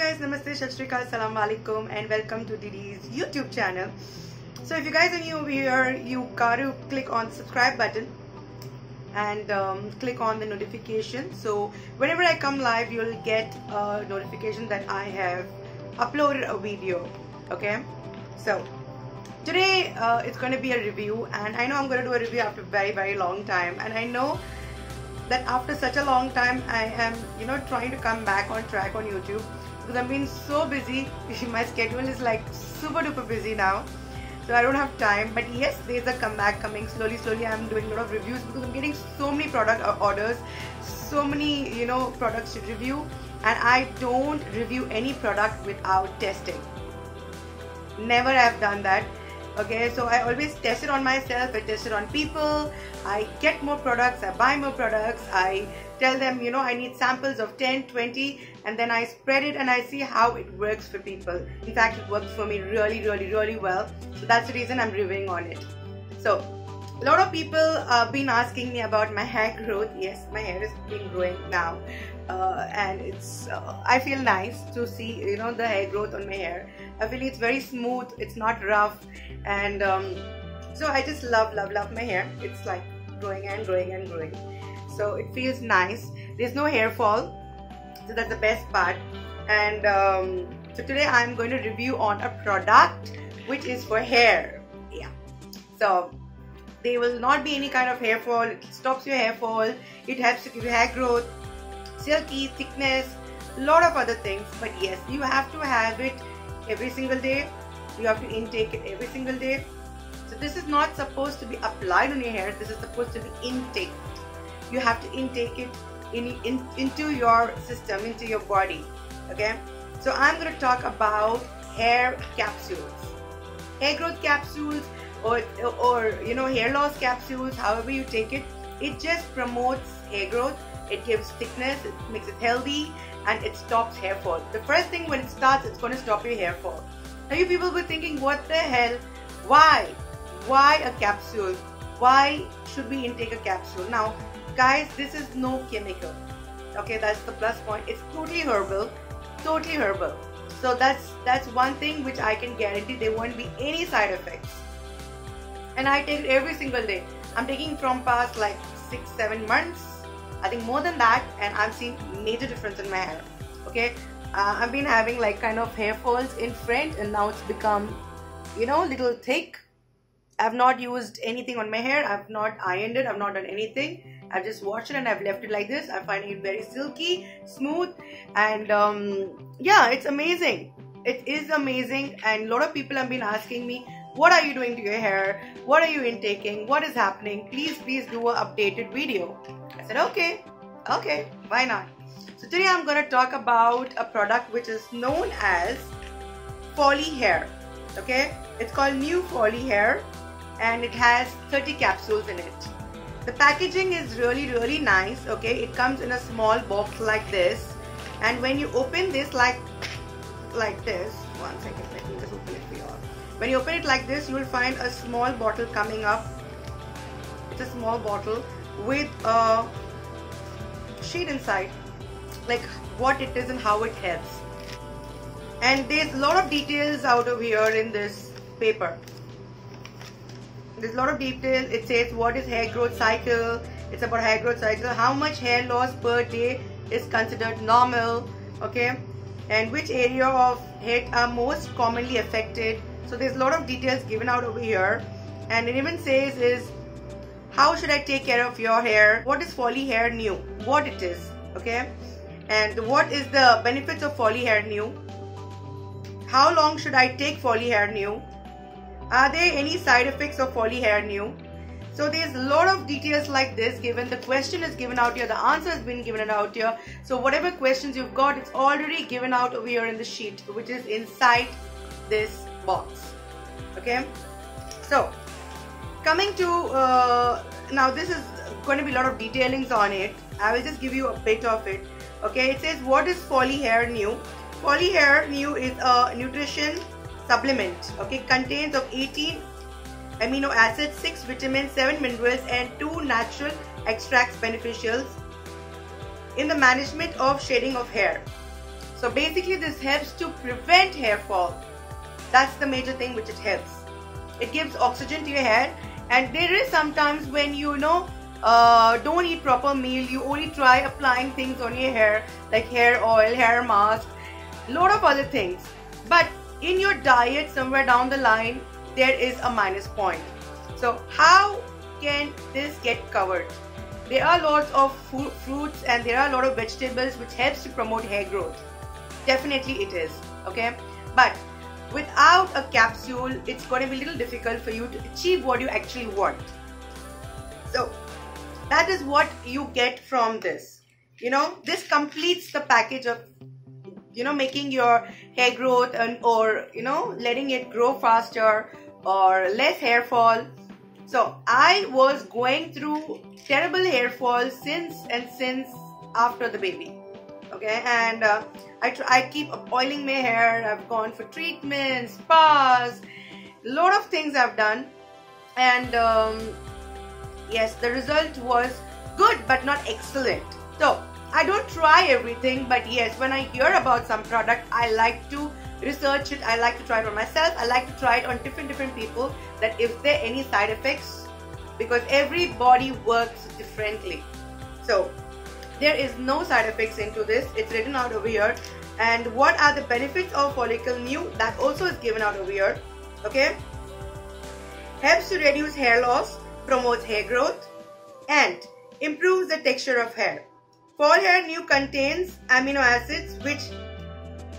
guys, namaste, Sat Shri Akal, Assalamu Alaikum, and welcome to Didi's YouTube channel. So if you guys are new over here, you gotta click on the subscribe button and click on the notification. So whenever I come live, you'll get a notification that I have uploaded a video. Okay, so today it's going to be a review, and I know I'm going to do a review after a very long time, and I know that after such a long time I am trying to come back on track on YouTube because I've been so busy. My schedule is like super duper busy now, so I don't have time. But yes, there's a comeback coming slowly. I'm doing a lot of reviews because I'm getting so many product orders, so many products to review, and I don't review any product without testing. Never have done that. Okay, so I always test it on myself, I test it on people, I get more products, I buy more products, I tell them I need samples of 10, 20, and then I spread it and I see how it works for people. In fact, it works for me really well, so that's the reason I'm reviewing on it. So a lot of people have been asking me about my hair growth. Yes, my hair is been growing now, and it's I feel nice to see the hair growth on my hair. I feel it's very smooth, it's not rough, and so I just love my hair. It's like growing and growing, so it feels nice. There's no hair fall, so that's the best part. And so today I'm going to review on a product which is for hair. Yeah, so there will not be any kind of hair fall. It stops your hair fall, it helps to give you hair growth, silky, thickness, a lot of other things. But yes, you have to have it every single day. You have to intake it every single day. So this is not supposed to be applied on your hair, this is supposed to be intaked. You have to intake it into your system, into your body. Okay, so I'm going to talk about hair capsules, hair growth capsules, or hair loss capsules. However you take it, it just promotes hair growth, it gives thickness, it makes it healthy, and it stops hair fall. The first thing, when it starts, it's going to stop your hair fall. Now you people were thinking, what the hell, why a capsule, why should we intake a capsule? Now guys, this is no chemical. Okay, that's the plus point. It's totally herbal. So that's one thing which I can guarantee, there won't be any side effects. And I take it every single day. I'm taking from past like 6-7 months, I think more than that, and I'm seeing major difference in my hair. Okay, I've been having like kind of hair falls in front, and now it's become little thick. I've not used anything on my hair, I've not ironed it, I've not done anything. I've just washed it and I've left it like this. I'm finding it very silky, smooth, and yeah, it's amazing. It is amazing. And a lot of people have been asking me, what are you doing to your hair? What are you intaking? What is happening? Please do an updated video. I said, okay, why not? So today I'm going to talk about a product which is known as Folly Hair. Okay, it's called New Folly Hair, and it has 30 capsules in it. The packaging is really nice. Okay, it comes in a small box like this, and when you open this like this, one second, let me just open it for you all. When you open it like this, you will find a small bottle coming up. It's a small bottle with a sheet inside, like what it is and how it helps. And there's a lot of details out of here in this paper. There's a lot of details. It says what is hair growth cycle. It's about hair growth cycle, how much hair loss per day is considered normal, okay, and which area of head are most commonly affected. So there's a lot of details given out over here, and it even says is how should I take care of your hair, what is Folly Hair New, what it is, okay, and what is the benefits of Folly Hair New, how long should I take Folly Hair New, are there any side effects of Folly Hair New. So there's a lot of details like this given. The question is given out here, the answer has been given out here. So whatever questions you've got, it's already given out over here in the sheet which is inside this box. Okay, so coming to now, this is going to be a lot of detailings on it. I will just give you a bit of it. Okay, it says what is Folly Hair New. Folly Hair New is a nutrition supplement. Okay, contains of 18 amino acids, 6 vitamins, 7 minerals, and 2 natural extracts beneficials in the management of shedding of hair. So basically this helps to prevent hair fall. That's the major thing which it helps. It gives oxygen to your hair, and there is sometimes when you don't eat proper meal, you only try applying things on your hair like hair oil, hair mask, lot of other things. But in your diet somewhere down the line there is a minus point. So how can this get covered? There are lots of fruits and there are a lot of vegetables which helps to promote hair growth. Definitely it is, okay? But without a capsule, it's going to be a little difficult for you to achieve what you actually want. So that is what you get from this. This completes the package of making your hair growth or letting it grow faster or less hair fall. So I was going through terrible hair fall since after the baby, okay? And I keep oiling my hair. I've gone for treatments, spas, lot of things I've done, and yes, the result was good but not excellent. So I don't try everything, but yes, when I hear about some product, I like to research it. I like to try it on myself. I like to try it on different people, that if there are any side effects, because every body works differently. So there is no side effects into this. It's written out over here. And what are the benefits of Follicle New? That also is given out over here. Okay, helps to reduce hair loss, promotes hair growth, and improves the texture of hair. Follicle New contains amino acids which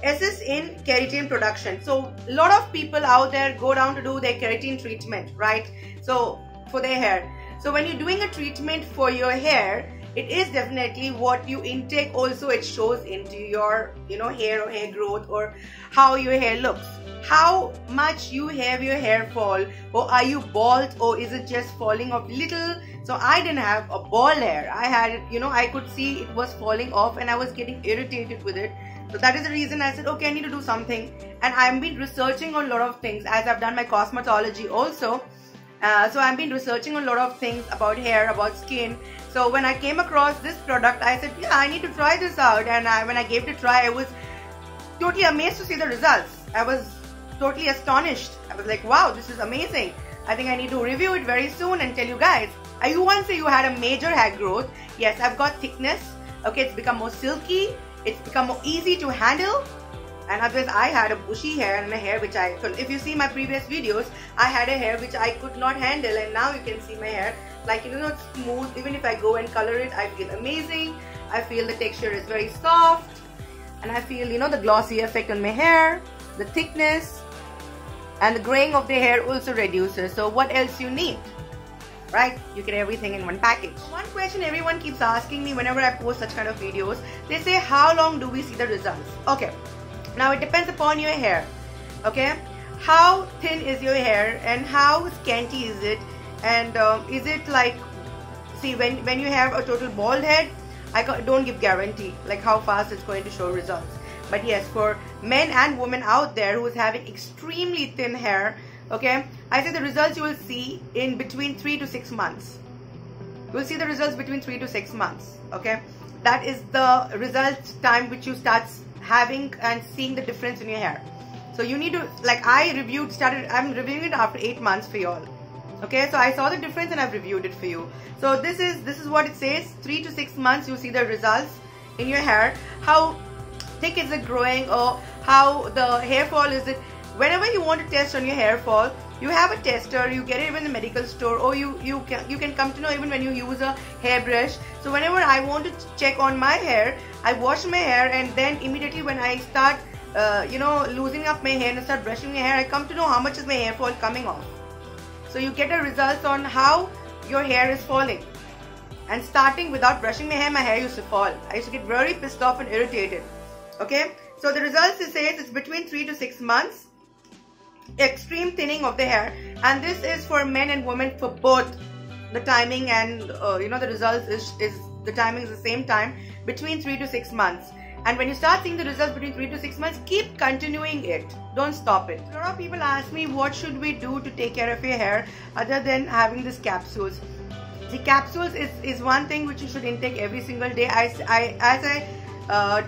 assist in keratin production. So a lot of people out there go down to do their keratin treatment, right? So for their hair. So when you're doing a treatment for your hair, it is definitely what you intake also, it shows into your hair or hair growth, or how your hair looks, how much you have your hair fall, or are you bald, or is it just falling off little. So I didn't have a bald hair. I had it, I could see it was falling off and I was getting irritated with it. So that is the reason I said, okay, I need to do something. And I've been researching on a lot of things, as I've done my cosmetology also. So I've been researching a lot of things about hair, about skin. So when I came across this product, I said, yeah, I need to try this out. And when I gave it a try, I was totally amazed to see the results. I was totally astonished. I was like, wow, this is amazing. I think I need to review it very soon and tell you guys. You once say you had a major hair growth. Yes, I've got thickness. Okay, it's become more silky. It's become more easy to handle. And otherwise, I had a bushy hair and a hair which if you see my previous videos, I had a hair which I could not handle, and now you can see my hair like it's smooth. Even if I go and color it, I feel amazing. I feel the texture is very soft, and I feel the glossy effect on my hair, the thickness, and the graying of the hair also reduces. So what else you need? Right? You get everything in one package. One question everyone keeps asking me whenever I post such kind of videos, they say, how long do we see the results? Okay, now it depends upon your hair. Okay, how thin is your hair and how scanty is it, and is it like, see, when you have a total bald head, I don't give guarantee like how fast it's going to show results. But yes, for men and women out there who is having extremely thin hair, okay, I say the results you will see in between 3 to 6 months. You will see the results between 3 to 6 months. Okay, that is the result time which you start having and seeing the difference in your hair. So you need to, like I'm reviewing it after 8 months for y'all. Okay, so I saw the difference and I've reviewed it for you. So this is what it says. 3 to 6 months you see the results in your hair. How thick is it growing, or how the hair fall is it. Whenever you want to test on your hair fall, you have a tester, you get it even in the medical store, or you can come to know even when you use a hairbrush. So whenever I want to check on my hair, I wash my hair, and then immediately when I start loosening up my hair and start brushing my hair, I come to know how much is my hair fall coming off. So you get a results on how your hair is falling. And starting without brushing my hair used to fall. I used to get very pissed off and irritated. Okay, so the results it says it's between 3 to 6 months. Extreme thinning of the hair, and this is for men and women for both. The timing and the results is the timing is the same time, between 3 to 6 months. And when you start seeing the results between 3 to 6 months, keep continuing it. Don't stop it. A lot of people ask me, what should we do to take care of your hair other than having these capsules? The capsules is one thing which you should intake every single day. As I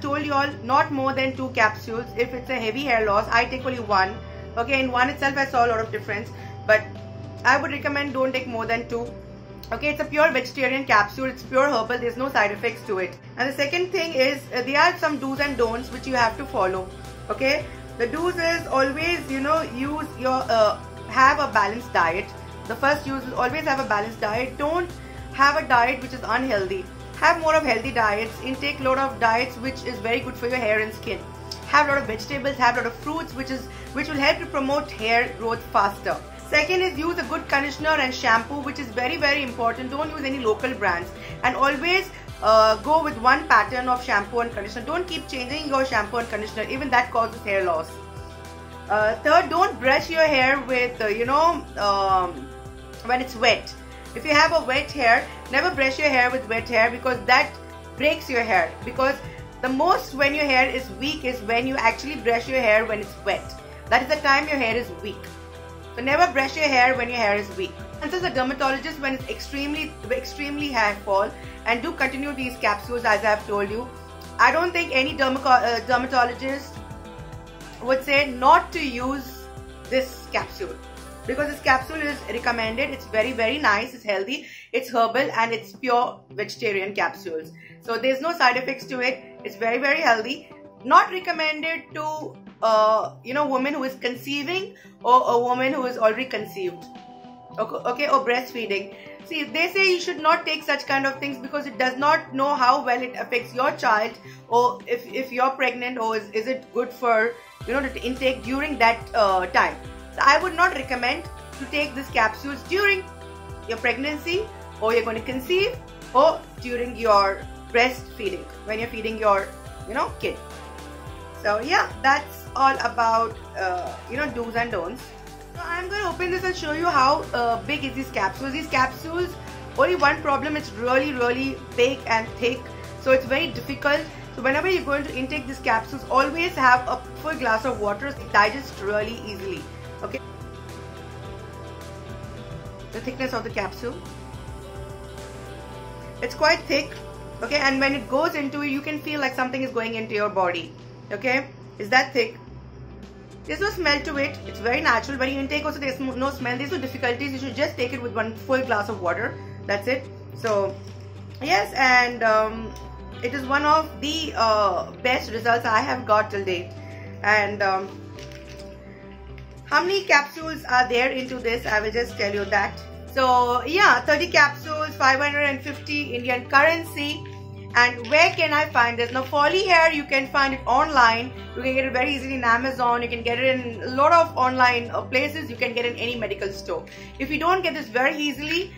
told you all, not more than 2 capsules. If it's a heavy hair loss, I take only 1. Okay, in 1 itself I saw a lot of difference, but I would recommend don't take more than 2. Okay, it's a pure vegetarian capsule, it's pure herbal, there's no side effects to it. And the second thing is, there are some do's and don'ts which you have to follow. Okay, the do's is always, use your, have a balanced diet. The first use is always have a balanced diet. Don't have a diet which is unhealthy. Have more of healthy diets. Intake a lot of diets which is very good for your hair and skin. Have a lot of vegetables, have a lot of fruits which will help to promote hair growth faster. Second is use a good conditioner and shampoo, which is very, very important. Don't use any local brands, and always go with one pattern of shampoo and conditioner. Don't keep changing your shampoo and conditioner, even that causes hair loss. Third, don't brush your hair with when it's wet. If you have a wet hair, never brush your hair with wet hair, because that breaks your hair. Because the most when your hair is weak is when you actually brush your hair when it's wet. That is the time your hair is weak. So never brush your hair when your hair is weak. Consult a dermatologist when it's extremely hair fall, and do continue these capsules as I have told you. I don't think any dermatologist would say not to use this capsule, because this capsule is recommended. It's very, very nice, it's healthy, it's herbal, and it's pure vegetarian capsules. So there's no side effects to it. It's very, very healthy. Not recommended to woman who is conceiving, or a woman who is already conceived, okay, or breastfeeding. See, they say you should not take such kind of things, because it does not know how well it affects your child, or if you're pregnant, or is it good for to intake during that time. So I would not recommend to take these capsules during your pregnancy, or you're going to conceive, or during your breastfeeding, when you're feeding your kid. So yeah, that's all about do's and don'ts. So I'm going to open this and show you how big is these capsules. These capsules, only one problem, it's really, really big and thick, so it's very difficult. So whenever you're going to intake these capsules, always have a full glass of water. It digests really easily. Okay, the thickness of the capsule, it's quite thick. Okay, and when it goes into it, you can feel like something is going into your body. Okay, it's that thick. There's no smell to it. It's very natural. When you intake also, there's no smell. There's no difficulties. You should just take it with one full glass of water. That's it. So yes, and it is one of the best results I have got till date. And how many capsules are there into this? I will just tell you that. So yeah, 30 capsules, 550 Indian currency. And where can I find this? Now, Folly Hair, you can find it online. You can get it very easily in Amazon. You can get it in a lot of online places. You can get it in any medical store. If you don't get this very easily,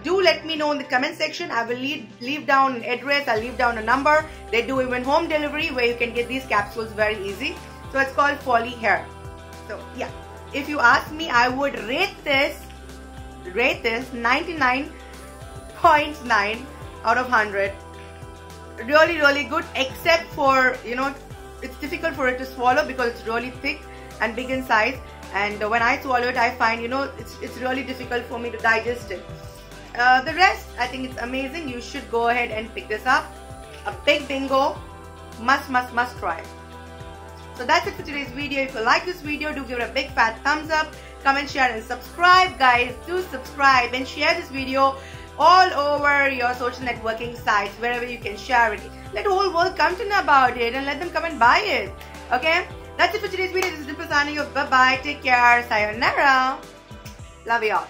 do let me know in the comment section. I will leave down an address. I'll leave down a number. They do even home delivery, where you can get these capsules very easy. So it's called Folly Hair. So yeah, if you ask me, I would rate this 99.9 out of 100. Really, really good, except for it's difficult for it to swallow, because it's really thick and big in size, and when I swallow it, I find it's really difficult for me to digest it. The rest, I think it's amazing. You should go ahead and pick this up. A big bingo, must try. So that's it for today's video. If you like this video, do give it a big fat thumbs up, comment, share, and subscribe. Guys, do subscribe and share this video all over your social networking sites, wherever you can share it. Let the whole world come to know about it, and let them come and buy it. Okay, that's it for today's video. This is Dimple signing off. Bye bye, take care, sayonara, love you all.